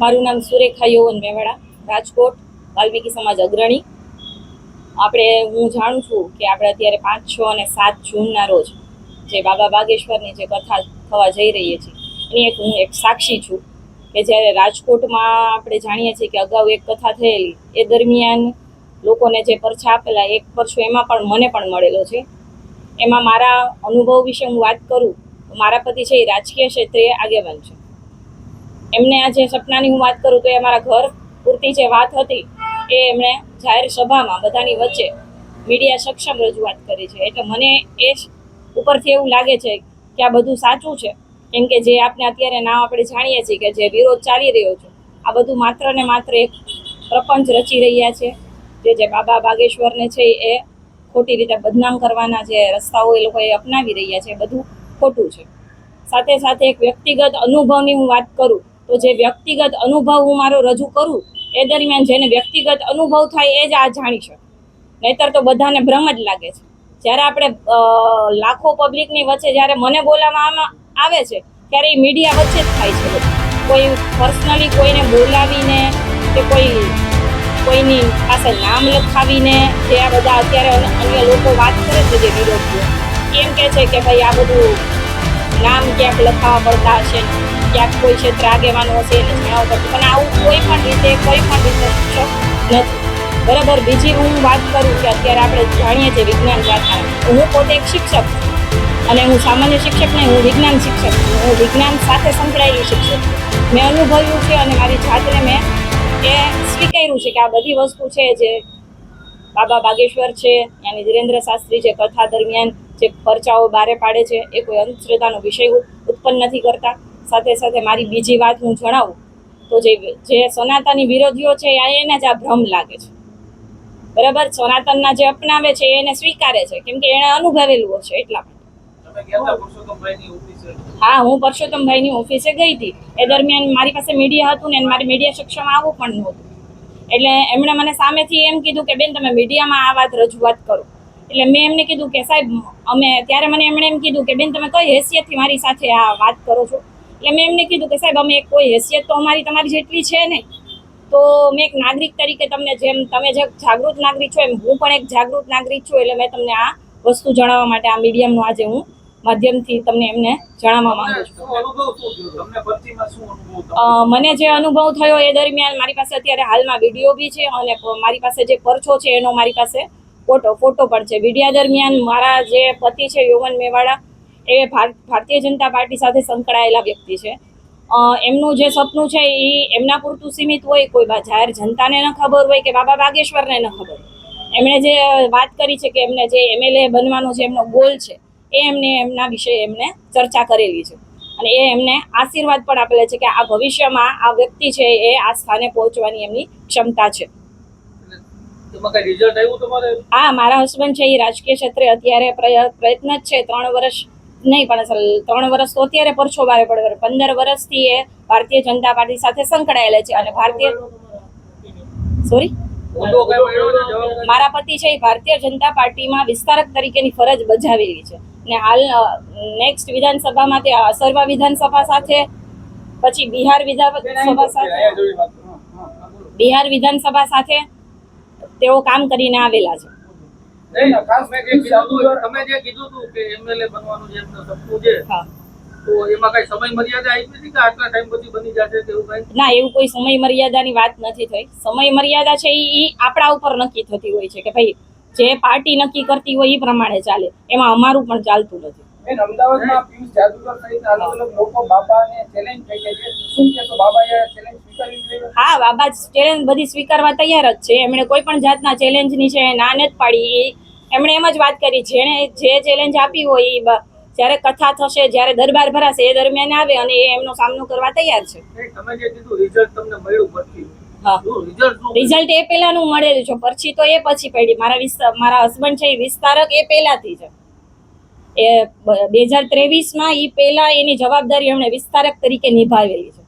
મારું નામ સુરેખા યૌવન મેવાડા, રાજકોટ, વાલ્મીકી સમાજ અગ્રણી. હું જાણું છું કે આપણે અત્યારે 5, 6 અને 7 જૂનના રોજ જે બાબા બાગેશ્વરની જે કથા થવા જઈ રહી છે એની હું એક સાક્ષી છું કે જ્યારે રાજકોટમાં આપણે જાણીએ છીએ કે અગાઉ એક કથા થયેલી એ દરમિયાન લોકોને જે પરછા આપેલા એક પરછો એમાં પણ મને પણ મળેલો છે. એમાં મારા અનુભવ વિશે હું વાત કરું તો મારા પતિ છે એ રાજકીય ક્ષેત્રે આગેવાન છે. એમને આ જે સપનાની હું વાત કરું તો એ અમારા ઘર પૂરતી જે વાત હતી એ એમણે જાહેર સભામાં બધાની વચ્ચે મીડિયા સક્ષમ રજૂઆત કરી છે. એટલે મને એ ઉપરથી એવું લાગે છે કે આ બધું સાચું છે, કેમ કે જે આપણે અત્યારે નામ આપણે જાણીએ છીએ કે જે વિરોધ ચાલી રહ્યો છે આ બધું માત્ર ને માત્ર એક પ્રપંચ રચી રહ્યા છે. જે બાબા બાગેશ્વરને છે એ ખોટી રીતે બદનામ કરવાના જે રસ્તાઓ એ લોકો અપનાવી રહ્યા છે બધું ખોટું છે. સાથે સાથે એક વ્યક્તિગત અનુભવની હું વાત કરું તો જે વ્યક્તિગત અનુભવ હું મારો રજૂ કરું એ દરમિયાન જેને વ્યક્તિગત અનુભવ થાય એ જ આ જાણી શકે, નહીતર તો બધાને ભ્રમ જ લાગે છે. જ્યારે આપણે લાખો પબ્લિકની વચ્ચે જ્યારે મને બોલાવવામાં આવે છે ત્યારે એ મીડિયા વચ્ચે જ થાય છે. કોઈ પર્સનલી કોઈને બોલાવીને કે કોઈની પાસે નામ લખાવીને જે આ બધા અત્યારે અન્ય લોકો વાત કરે છે જે વિરોધીઓ એમ કહે છે કે ભાઈ આ બધું નામ ક્યાંક લખાવવા પડતા હશે, ક્યાંક કોઈ ક્ષેત્ર આગેવાનો હશે એને જણાવવું પડતું, પણ આવું કોઈ પણ રીતે શક્ય નથી. બરાબર. બીજી હું વાત કરું કે અત્યારે આપણે જાણીએ છીએ વિજ્ઞાન શાખા, હું પોતે એક શિક્ષક છું અને હું સામાન્ય શિક્ષક નહીં, હું વિજ્ઞાન શિક્ષક છું. હું વિજ્ઞાન સાથે સંકળાયેલી શિક્ષક છું. મેં અનુભવ્યું છે અને મારી જાતને મેં એ સ્વીકાર્યું છે કે આ બધી વસ્તુ છે જે બાબા બાગેશ્વર છે યાની ધીરેન્દ્ર શાસ્ત્રી જે કથા દરમિયાન જે પરચાઓ બારે પાડે છે એ કોઈ અંધશ્રદ્ધાનો વિષય ઉત્પન્ન નથી કરતા. સાથે સાથે મારી બીજી વાત હું જણાવું તો જે સનાતની વિરોધીઓ છે એને જ આ ભ્રમ લાગે છે. બરાબર. સનાતનના જે અપનાવે છે એને સ્વીકારે છે કેમ કે એને અનુભવેલું છે એટલા માટે. હા, હું પરસોત્તમભાઈની ઓફિસે ગઈ હતી. એ દરમિયાન મારી પાસે મીડિયા હતું ને મારી મીડિયા સક્ષમ આવવું પણ નહોતું. એટલે એમણે મને સામેથી એમ કીધું કે બેન તમે મીડિયામાં આ વાત રજૂઆત કરો. એટલે મેં એમને કીધું કે સાહેબ ત્યારે મને એમણે એમ કીધું કે બેન તમે કઈ હેસિયતથી મારી સાથે આ વાત કરો છો. એટલે મેં એમને કીધું કે સાહેબ અમે કોઈ હેસિયત તો અમારી તમારી જેટલી છે નહીં, તો મેં એક નાગરિક તરીકે તમને જેમ તમે જે જાગૃત નાગરિક છો એમ હું પણ એક જાગૃત નાગરિક છું. એટલે મેં તમને આ વસ્તુ જણાવવા માટે આ મીડિયમનું આજે હું માધ્યમથી તમને એમને જણાવવા માંગુ છું. મને જે અનુભવ થયો એ દરમિયાન મારી પાસે અત્યારે હાલમાં વિડીયો બી છે અને મારી પાસે જે પરચો છે એનો મારી પાસે ફોટો પણ છે. વિડિયા દરમિયાન મારા જે પતિ છે યૌવન મેવાડા એ ભારતીય જનતા પાર્ટી સાથે સંકળાયેલા વ્યક્તિ છે. એમનું જે સપનું છે એ એમના પૂરતું સીમિત હોય, કોઈ જાહેર જનતાને ન ખબર હોય કે બાબા બાગેશ્વરને ન ખબર. એમણે જે વાત કરી છે કે એમને જે MLA બનવાનો જે એમનો ગોલ છે એ એમના વિશે એમને ચર્ચા કરેલી છે અને એ એમને આશીર્વાદ પણ આપેલા છે કે આ ભવિષ્યમાં આ વ્યક્તિ છે એ આ સ્થાને પહોંચવાની એમની ક્ષમતા છે. હા, મારા હસબન્ડ છે એ રાજકીય ક્ષેત્રે અત્યારે પ્રયત્ન જ છે. 3 વર્ષ નહીં પણ 3 વર્ષ તો અત્યારે પરછો બારે પડે, 15 વર્ષથી એ ભારતીય જનતા પાર્ટી સાથે સંકળાયેલા છે અને મારા પતિ છે એ ભારતીય જનતા પાર્ટીમાં વિસ્તારક તરીકેની ફરજ બજાવેલી છે ને હાલ નેક્સ્ટ વિધાનસભામાં તે અસરવા વિધાનસભા સાથે પછી બિહાર વિધાનસભા સાથે તેઓ કામ કરીને આવેલા છે. ના, એવું કોઈ સમય મર્યાદાની વાત નથી થઈ. સમય મર્યાદા છે એ આપણા ઉપર નક્કી થતી હોય છે કે ભાઈ જે પાર્ટી નક્કી કરતી હોય એ પ્રમાણે ચાલે, એમાં અમારું પણ ચાલતું નથી. અમદાવાદમાં પિયુષ જાદુગર સહિત અલગ અલગ લોકો બાબાને ચેલેન્જ થઈ છે. શું કહેશો, બાબાએ ચેલેન્જ સ્વીકારવી જોઈએ? હા, બાબા ચેલેન્જ બધી સ્વીકારવા તૈયાર જ છે. એમણે કોઈ પણ જાતના ચેલેન્જની છે ના નથી પાડી. એમણે એમ જ વાત કરી જેણે જે ચેલેન્જ આપી હોય એ જ્યારે કથા થશે, જ્યારે દરબાર ભરાશે એ દરમિયાન આવે અને એ એમનો સામનો કરવા તૈયાર છે. રિઝલ્ટ એ પહેલાનું મળેલું છે, પરછી તો એ પછી પડી. મારા હસબન્ડ છે એ વિસ્તારક એ પહેલાથી છે. એ 2023માં એ પહેલા એની જવાબદારી એમણે વિસ્તારક તરીકે નિભાવેલી છે.